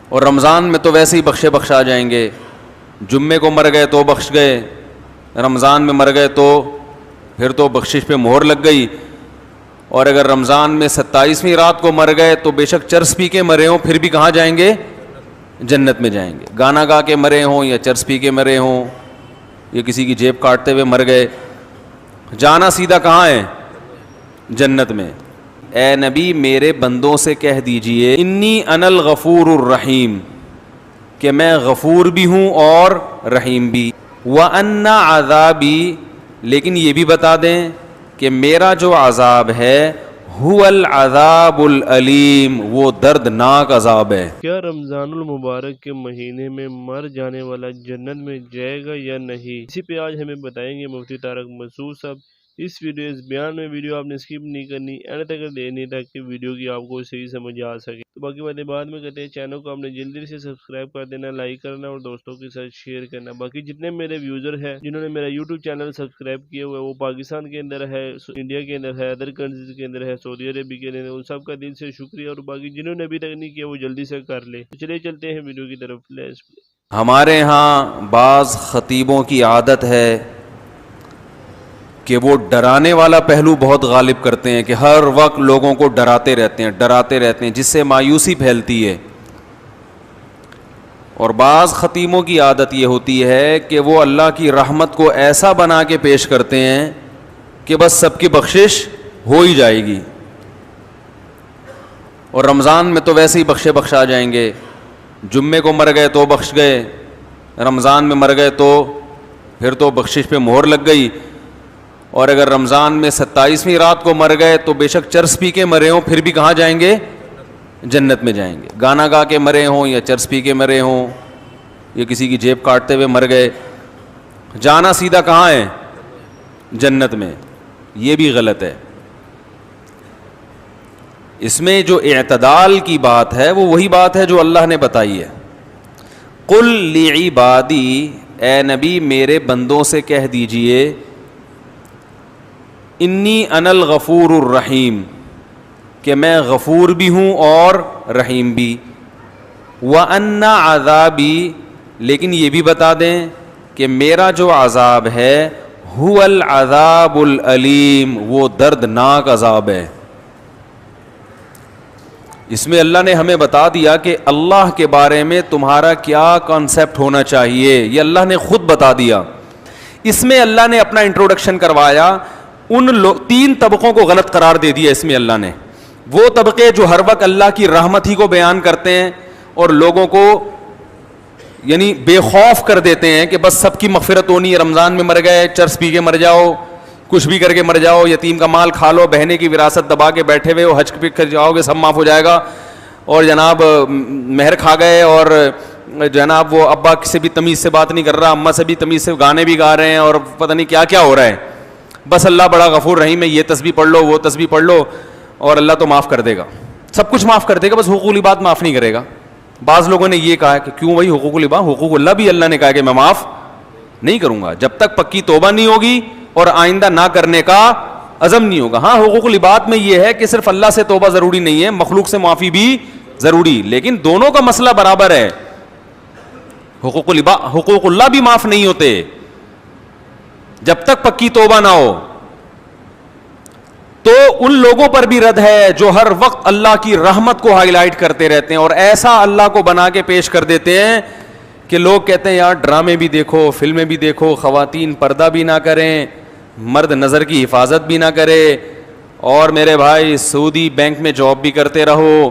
اور رمضان میں تو ویسے ہی بخشا جائیں گے. جمعے کو مر گئے تو بخش گئے, رمضان میں مر گئے تو پھر تو بخشش پہ مہر لگ گئی. اور اگر رمضان میں 27ویں رات کو مر گئے تو بے شک چرس پی کے مرے ہوں پھر بھی کہاں جائیں گے؟ جنت میں جائیں گے. گانا گا کے مرے ہوں یا چرس پی کے مرے ہوں یا کسی کی جیب کاٹتے ہوئے مر گئے, جانا سیدھا کہاں ہے؟ جنت میں. اے نبی میرے بندوں سے کہہ دیجئے انی انا الغفور الرحیم, کہ میں غفور بھی ہوں اور رحیم بھی. وَأَنَّ عَذَابِي, لیکن یہ بھی بتا دیں کہ میرا جو عذاب ہے هُوَ الْعَذَابُ الْأَلِيمُ, وہ دردناک عذاب ہے. کیا رمضان المبارک کے مہینے میں مر جانے والا جنت میں جائے گا یا نہیں؟ اسی پہ آج ہمیں بتائیں گے مفتی طارق مسعود صاحب. اس بیان میں ویڈیو آپ نے اسکپ نہیں کرنی, اینڈ تک دینی تاکہ ویڈیو کی آپ کو صحیح سمجھ آ سکے. تو باقی باتیں بعد میں کہتے ہیں, چینل کو آپ نے جلدی سے سبسکرائب کر دینا, لائک کرنا اور دوستوں کے ساتھ شیئر کرنا. باقی جتنے میرے ویوزر ہیں جنہوں نے میرا یوٹیوب چینل سبسکرائب کیا ہوا ہے, وہ پاکستان کے اندر ہے, انڈیا کے اندر ہے, ادر کنٹریز کے اندر ہے, سعودی عربی کے اندر, ان سب کا دل سے شکریہ. اور باقی جنہوں نے ابھی تک نہیں کیا وہ جلدی سے کر لے. تو چلیے چلتے ہیں ویڈیو کی طرف. ہمارے ہاں بعض خطیبوں کی عادت ہے کہ وہ ڈرانے والا پہلو بہت غالب کرتے ہیں, کہ ہر وقت لوگوں کو ڈراتے رہتے ہیں جس سے مایوسی پھیلتی ہے. اور بعض خطیبوں کی عادت یہ ہوتی ہے کہ وہ اللہ کی رحمت کو ایسا بنا کے پیش کرتے ہیں کہ بس سب کی بخشش ہو ہی جائے گی, اور رمضان میں تو ویسے ہی بخشا جائیں گے. جمعے کو مر گئے تو بخش گئے, رمضان میں مر گئے تو پھر تو بخشش پہ مہر لگ گئی. اور اگر رمضان میں 27ویں رات کو مر گئے تو بے شک چرس پی کے مرے ہوں پھر بھی کہاں جائیں گے؟ جنت میں جائیں گے. گانا گا کے مرے ہوں یا چرس پی کے مرے ہوں یا کسی کی جیب کاٹتے ہوئے مر گئے, جانا سیدھا کہاں ہے؟ جنت میں. یہ بھی غلط ہے. اس میں جو اعتدال کی بات ہے وہ وہی بات ہے جو اللہ نے بتائی ہے. قل لعبادی, اے نبی میرے بندوں سے کہہ دیجئے انی انا الغفور الرحیم, کہ میں غفور بھی ہوں اور رحیم بھی. وَأَنَّ عَذَابِي, لیکن یہ بھی بتا دیں کہ میرا جو عذاب ہے هُوَ الْعَذَابُ الْأَلِيمُ, وہ دردناک عذاب ہے. اس میں اللہ نے ہمیں بتا دیا کہ اللہ کے بارے میں تمہارا کیا کانسیپٹ ہونا چاہیے, یہ اللہ نے خود بتا دیا. اس میں اللہ نے اپنا انٹروڈکشن کروایا, ان 3 طبقوں کو غلط قرار دے دیا اس میں اللہ نے. وہ طبقے جو ہر وقت اللہ کی رحمت ہی کو بیان کرتے ہیں اور لوگوں کو یعنی بے خوف کر دیتے ہیں کہ بس سب کی مغفرت ہونی ہے, رمضان میں مر گئے چرس پی کے مر جاؤ, کچھ بھی کر کے مر جاؤ, یتیم کا مال کھا لو, بہنے کی وراثت دبا کے بیٹھے ہوئے ہو, حج پہ کر جاؤ گے سب معاف ہو جائے گا, اور جناب مہر کھا گئے, اور جناب وہ ابا سے بھی تمیز سے بات نہیں کر رہا, اماں سے بھی تمیز سے گانے بھی گا رہے ہیں, اور پتہ نہیں کیا کیا ہو رہا ہے. بس اللہ بڑا غفور رحیم ہے, یہ تسبیح پڑھ لو وہ تسبیح پڑھ لو اور اللہ تو معاف کر دے گا, سب کچھ معاف کر دے گا, بس حقوق العباد معاف نہیں کرے گا. بعض لوگوں نے یہ کہا کہ کیوں بھائی حقوق العباد, حقوق اللہ بھی اللہ نے کہا کہ میں معاف نہیں کروں گا جب تک پکی توبہ نہیں ہوگی اور آئندہ نہ کرنے کا عزم نہیں ہوگا. ہاں حقوق العباد میں یہ ہے کہ صرف اللہ سے توبہ ضروری نہیں ہے, مخلوق سے معافی بھی ضروری, لیکن دونوں کا مسئلہ برابر ہے. حقوق اللہ بھی معاف نہیں ہوتے جب تک پکی توبہ نہ ہو. تو ان لوگوں پر بھی رد ہے جو ہر وقت اللہ کی رحمت کو ہائی لائٹ کرتے رہتے ہیں اور ایسا اللہ کو بنا کے پیش کر دیتے ہیں کہ لوگ کہتے ہیں یار ڈرامے بھی دیکھو, فلمیں بھی دیکھو, خواتین پردہ بھی نہ کریں, مرد نظر کی حفاظت بھی نہ کرے, اور میرے بھائی سعودی بینک میں جاب بھی کرتے رہو,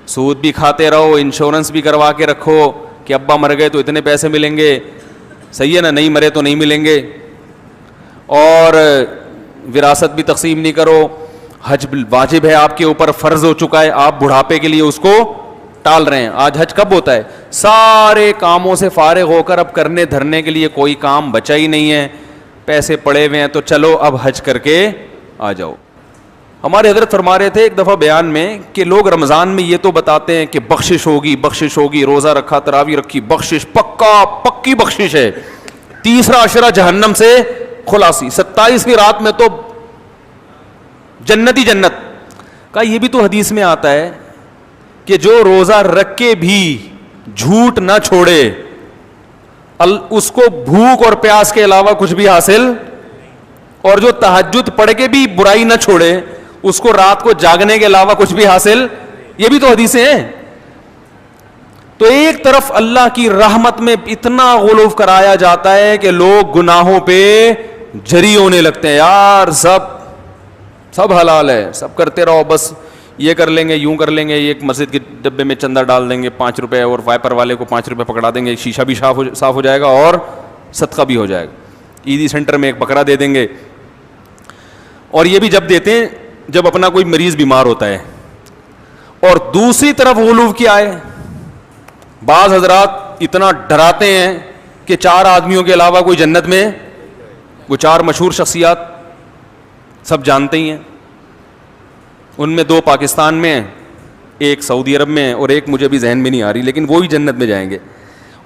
سود بھی کھاتے رہو, انشورنس بھی کروا کے رکھو کہ ابا مر گئے تو اتنے پیسے ملیں گے, صحیح ہے نا, نہیں مرے تو نہیں ملیں گے, اور وراثت بھی تقسیم نہیں کرو, حج واجب ہے آپ کے اوپر, فرض ہو چکا ہے, آپ بڑھاپے کے لیے اس کو ٹال رہے ہیں. آج حج کب ہوتا ہے؟ سارے کاموں سے فارغ ہو کر اب کرنے دھرنے کے لیے کوئی کام بچا ہی نہیں ہے, پیسے پڑے ہوئے ہیں, تو چلو اب حج کر کے آ جاؤ. ہمارے حضرت فرما رہے تھے ایک دفعہ بیان میں کہ لوگ رمضان میں یہ تو بتاتے ہیں کہ بخشش ہوگی, روزہ رکھا, تراویح رکھی, بخشش پکی بخشش ہے, تیسرا عشرہ جہنم سے خلاصی, 27ویں رات میں تو جنت ہی جنت کا. یہ بھی تو حدیث میں آتا ہے کہ جو روزہ رکھ کے بھی جھوٹ نہ چھوڑے, اس کو بھوک اور پیاس کے علاوہ کچھ بھی حاصل, اور جو تہجد پڑھ کے بھی برائی نہ چھوڑے, اس کو رات کو جاگنے کے علاوہ کچھ بھی حاصل, یہ بھی تو حدیثیں ہیں. تو ایک طرف اللہ کی رحمت میں اتنا غلو کرایا جاتا ہے کہ لوگ گناہوں پہ جری ہونے لگتے ہیں, یار سب حلال ہے, سب کرتے رہو, بس یہ کر لیں گے, یوں کر لیں گے, ایک مسجد کے ڈبے میں چندہ ڈال دیں گے 5 روپے, اور وائپر والے کو 5 روپے پکڑا دیں گے, شیشہ بھی صاف ہو جائے گا اور صدقہ بھی ہو جائے گا. عیدی سینٹر میں ایک بکرا دے دیں گے, اور یہ بھی جب دیتے ہیں جب اپنا کوئی مریض بیمار ہوتا ہے. اور دوسری طرف غلو کیا ہے, بعض حضرات اتنا ڈراتے ہیں کہ 4 آدمیوں کے علاوہ کوئی جنت میں, وہ 4 مشہور شخصیات سب جانتے ہی ہیں, ان میں 2 پاکستان میں ہیں, ایک سعودی عرب میں ہے, اور ایک مجھے بھی ذہن میں نہیں آ رہی, لیکن وہی جنت میں جائیں گے.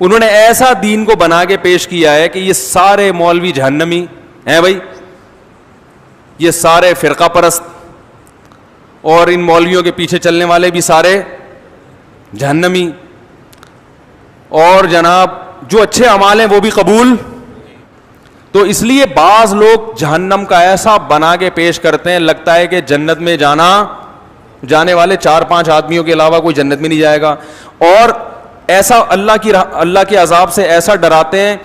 انہوں نے ایسا دین کو بنا کے پیش کیا ہے کہ یہ سارے مولوی جہنمی ہیں بھائی, یہ سارے فرقہ پرست, اور ان مولویوں کے پیچھے چلنے والے بھی سارے جہنمی, اور جناب جو اچھے اعمال ہیں وہ بھی قبول. تو اس لیے بعض لوگ جہنم کا ایسا بنا کے پیش کرتے ہیں, لگتا ہے کہ جنت میں جانے والے 4-5 آدمیوں کے علاوہ کوئی جنت میں نہیں جائے گا, اور ایسا اللہ کے عذاب سے ایسا ڈراتے ہیں.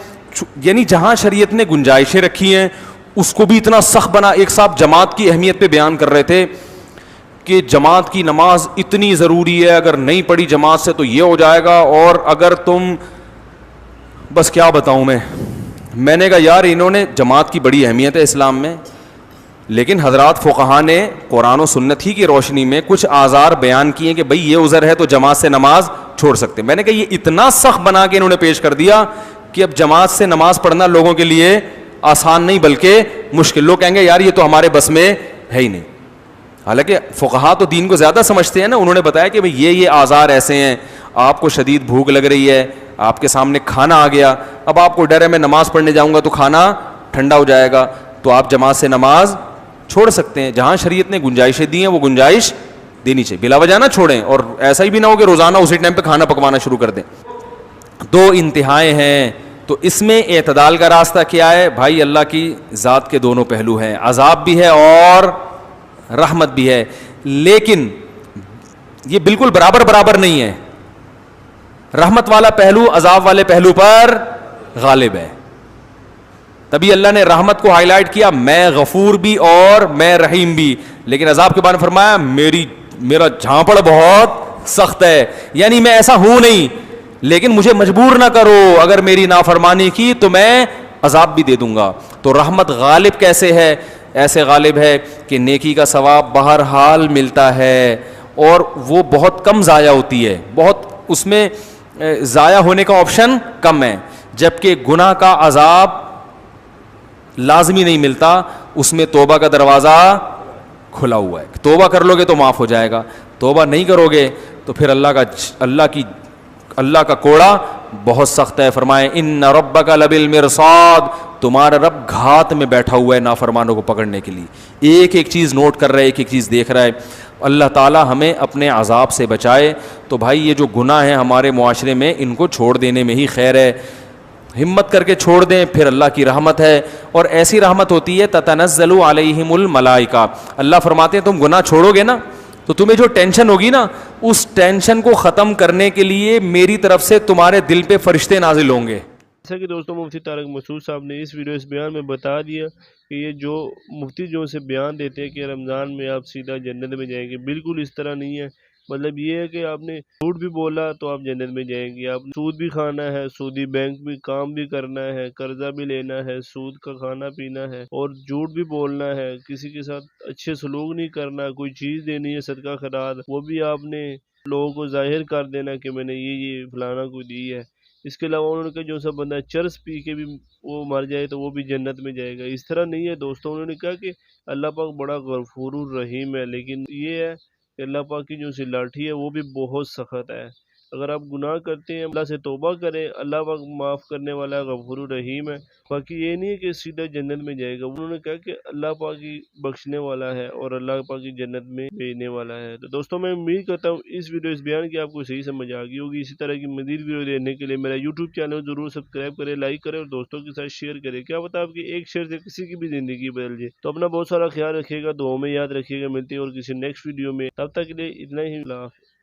یعنی جہاں شریعت نے گنجائشیں رکھی ہیں اس کو بھی اتنا سخت بنا. ایک صاحب جماعت کی اہمیت پہ بیان کر رہے تھے کہ جماعت کی نماز اتنی ضروری ہے, اگر نہیں پڑھی جماعت سے تو یہ ہو جائے گا, اور اگر تم, بس کیا بتاؤں میں نے کہا یار انہوں نے, جماعت کی بڑی اہمیت ہے اسلام میں, لیکن حضرات فقہا نے قرآن و سنت ہی کی روشنی میں کچھ آزار بیان کیے کہ بھئی یہ عذر ہے تو جماعت سے نماز چھوڑ سکتے. میں نے کہا یہ اتنا سخت بنا کے انہوں نے پیش کر دیا کہ اب جماعت سے نماز پڑھنا لوگوں کے لیے آسان نہیں بلکہ مشکل. لوگ کہیں گے یار یہ تو ہمارے بس میں ہے ہی نہیں, حالانکہ فقہا تو دین کو زیادہ سمجھتے ہیں نا. انہوں نے بتایا کہ بھئی یہ آزار ایسے ہیں, آپ کو شدید بھوک لگ رہی ہے, آپ کے سامنے کھانا آ گیا, اب آپ کو ڈر ہے میں نماز پڑھنے جاؤں گا تو کھانا ٹھنڈا ہو جائے گا, تو آپ جماعت سے نماز چھوڑ سکتے ہیں. جہاں شریعت نے گنجائشیں دی ہیں وہ گنجائش دینی چاہیے, بلا وجہ نہ چھوڑیں, اور ایسا ہی بھی نہ ہو کہ روزانہ اسی ٹائم پہ کھانا پکوانا شروع کر دیں. 2 انتہائیں ہیں, تو اس میں اعتدال کا راستہ کیا ہے بھائی؟ اللہ کی ذات کے دونوں پہلو ہیں, عذاب بھی ہے اور رحمت بھی ہے, لیکن یہ بالکل برابر نہیں ہے. رحمت والا پہلو عذاب والے پہلو پر غالب ہے. تبھی اللہ نے رحمت کو ہائی لائٹ کیا, میں غفور بھی اور میں رحیم بھی, لیکن عذاب کے بارے میں فرمایا میرا جھانپڑ بہت سخت ہے. یعنی میں ایسا ہوں نہیں, لیکن مجھے مجبور نہ کرو, اگر میری نافرمانی کی تو میں عذاب بھی دے دوں گا. تو رحمت غالب کیسے ہے؟ ایسے غالب ہے کہ نیکی کا ثواب بہرحال ملتا ہے, اور وہ بہت کم ضائع ہوتی ہے, بہت اس میں ضائع ہونے کا آپشن کم ہے, جبکہ گناہ کا عذاب لازمی نہیں ملتا, اس میں توبہ کا دروازہ کھلا ہوا ہے. توبہ کر لو گے تو معاف ہو جائے گا, توبہ نہیں کرو گے تو پھر اللہ کا کوڑا بہت سخت ہے. فرمائے ان ربک لبالمرصاد, تمہارا رب گھات میں بیٹھا ہوا ہے نافرمانوں کو پکڑنے کے لیے, ایک ایک چیز نوٹ کر رہا ہے, ایک ایک چیز دیکھ رہا ہے. اللہ تعالیٰ ہمیں اپنے عذاب سے بچائے. تو بھائی یہ جو گناہ ہیں ہمارے معاشرے میں, ان کو چھوڑ دینے میں ہی خیر ہے, ہمت کر کے چھوڑ دیں, پھر اللہ کی رحمت ہے. اور ایسی رحمت ہوتی ہے تتنزل علیہم الملائکہ, اللہ فرماتے ہیں تم گناہ چھوڑو گے نا تو تمہیں جو ٹینشن ہوگی نا, اس ٹینشن کو ختم کرنے کے لیے میری طرف سے تمہارے دل پہ فرشتے نازل ہوں گے. جیسا کہ دوستوں مفتی طارق مسعود صاحب نے اس بیان میں بتا دیا کہ یہ جو مفتی جو سے بیان دیتے ہیں کہ رمضان میں آپ سیدھا جنت میں جائیں گے, بالکل اس طرح نہیں ہے. مطلب یہ ہے کہ آپ نے جھوٹ بھی بولا تو آپ جنت میں جائیں گے, آپ سود بھی کھانا ہے, سودی بینک بھی کام بھی کرنا ہے, قرضہ بھی لینا ہے, سود کا کھانا پینا ہے, اور جھوٹ بھی بولنا ہے, کسی کے ساتھ اچھے سلوک نہیں کرنا, کوئی چیز دینی ہے صدقہ خیرات وہ بھی آپ نے لوگوں کو ظاہر کر دینا کہ میں نے یہ فلانا کو دی ہے. اس کے علاوہ انہوں نے کہا جو سب بندہ چرس پی کے بھی وہ مر جائے تو وہ بھی جنت میں جائے گا. اس طرح نہیں ہے دوستوں. انہوں نے کہا کہ اللہ پاک بڑا غفور الرحیم ہے, لیکن یہ ہے کہ اللہ پاک کی جو سی لاٹھی ہے وہ بھی بہت سخت ہے. اگر آپ گناہ کرتے ہیں اللہ سے توبہ کریں، اللہ پاک معاف کرنے والا غفور الرحیم ہے۔ باقی یہ نہیں ہے کہ سیدھا جنت میں جائے گا، انہوں نے کہا کہ اللہ پاک ہی بخشنے والا ہے اور اللہ پاک ہی جنت میں بھیجنے والا ہے۔ تو دوستوں میں امید کرتا ہوں اس ویڈیو اس بیان کی آپ کو صحیح سمجھ آ گئی ہوگی۔ اسی طرح کی مزید ویڈیو دیکھنے کے لیے میرا یوٹیوب چینل ضرور سبسکرائب کریں، لائک کریں اور دوستوں کے ساتھ شیئر کریں، کیا پتہ آپ کی ایک شیئر سے کسی کی بھی زندگی بدل جائے۔ تو اپنا بہت سارا خیال رکھیے گا، دعاؤں میں یاد رکھیے گا، ملتے ہیں اور کسی نیکسٹ ویڈیو میں، تب تک کے لیے اتنا ہی، اللہ حافظ۔